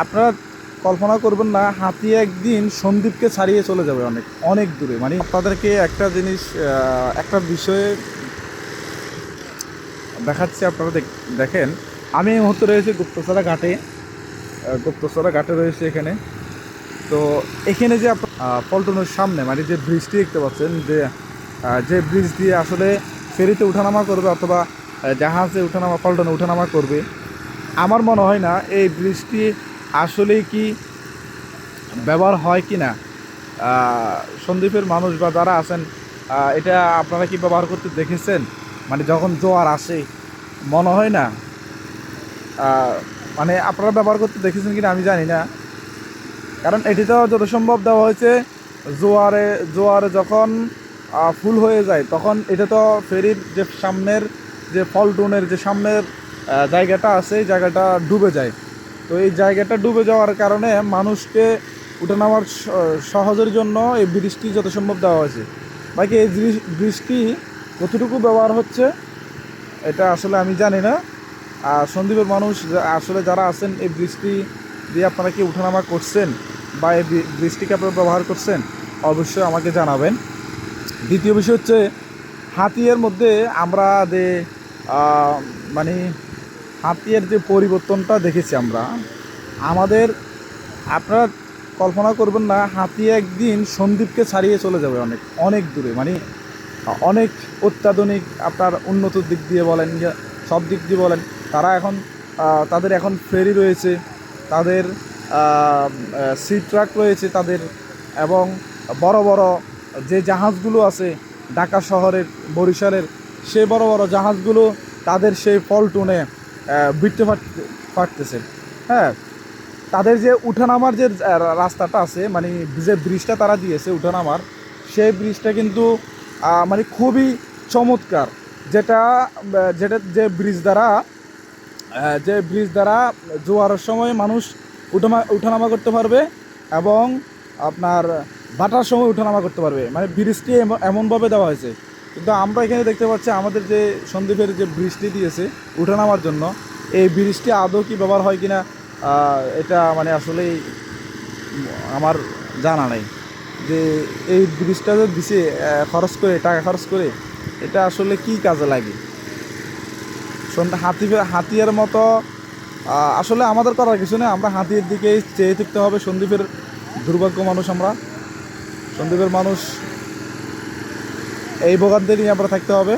আপনারা কল্পনা করবেন না, হাতি একদিন সন্দ্বীপকে ছাড়িয়ে চলে যাবে অনেক অনেক দূরে। মানে তাদেরকে একটা জিনিস, একটা বিষয়ে দেখাচ্ছি, আপনারা দেখেন। আমি এই মুহূর্তে রয়েছে গুপ্তচরা ঘাটে, গুপ্তচরা ঘাটে রয়েছে এখানে। তো এখানে যে আপনার পল্টনের সামনে মানে যে ব্রিজটি দেখতে পাচ্ছেন, যে ব্রিজ দিয়ে আসলে ফেরিতে উঠানামা করবে অথবা জাহাজে উঠানামা, পল্টনে উঠানামা করবে, আমার মনে হয় না এই ব্রিজটি আসলেই কি ব্যবহার হয় কি না। সন্দ্বীপের মানুষ বা যারা আছেন, এটা আপনারা কি ব্যবহার করতে দেখেছেন? মানে যখন জোয়ার আসে, মনে হয় না। মানে আপনারা ব্যবহার করতে দেখেছেন কিনা আমি জানি না, কারণ এটি তো যত সম্ভব দেওয়া হয়েছে জোয়ারে। জোয়ারে যখন ফুল হয়ে যায় তখন এটা তো ফেরির যে সামনের যে পল্টনের যে সামনের জায়গাটা আছে, এই জায়গাটা ডুবে যায়। তো এই জায়গাটা ডুবে যাওয়ার কারণে মানুষকে উঠানামার সহজের জন্য এই ব্রিজটি যত সম্ভব দেওয়া হয়েছে। বাকি এই ব্রিজটি কতটুকু ব্যবহার হচ্ছে এটা আসলে আমি জানি না। আর সন্দ্বীপের মানুষ আসলে যারা আছেন, এই ব্রিজটি দিয়ে আপনারা কি উঠানামা করছেন বা এই ব্রিজটিকে আপনারা ব্যবহার করছেন, অবশ্যই আমাকে জানাবেন। দ্বিতীয় বিষয় হচ্ছে, হাতিয়ার মধ্যে আমরা যে মানে হাতিয়ার যে পরিবর্তনটা দেখেছি আমরা আমাদের, আপনারা কল্পনা করবেন না, হাতি একদিন সন্দ্বীপকে ছাড়িয়ে চলে যাবে অনেক অনেক দূরে। মানে অনেক অত্যাধুনিক, আপনার উন্নত দিক দিয়ে বলেন, সব দিক দিয়ে বলেন, তারা এখন তাদের এখন ফেরি রয়েছে, তাদের সি ট্রাক রয়েছে তাদের, এবং বড় বড় যে জাহাজগুলো আছে ঢাকা শহরের, বরিশালের, সেই বড় বড় জাহাজগুলো তাদের সেই পল্টনে বিটতে পারতেছে। হ্যাঁ, তাদের যে উঠানামার যে রাস্তাটা আছে, মানে যে ব্রিজটা তারা দিয়েছে উঠানামার, সেই ব্রিজটা কিন্তু মানে খুবই চমৎকার। যেটা যেটা যে ব্রিজ দ্বারা জোয়ারের সময় মানুষ উঠানামা করতে পারবে, এবং আপনার ভাটার সময় উঠানামা করতে পারবে। মানে ব্রিজটি এমনভাবে দেওয়া হয়েছে। কিন্তু আমরা এখানে দেখতে পাচ্ছি আমাদের যে সন্দ্বীপের যে ব্রিজটি দিয়েছে উঠানামার জন্য, এই ব্রিজটি আদৌ কি ব্যবহার হয় কিনা এটা মানে আসলেই আমার জানা নেই। যে এই ব্রিজটা যে দিছে খরচ করে, টাকা খরচ করে, এটা আসলে কি কাজে লাগে। হাতিয়ার মতো আসলে আমাদের করার কিছু নেই, আমরা হাতির দিকেই চেয়ে থাকতে হবে। সন্দ্বীপের দুর্ভাগ্য মানুষ আমরা, সন্দ্বীপের মানুষ এই ভোগান্তি নিয়ে আমরা থাকতে হবে।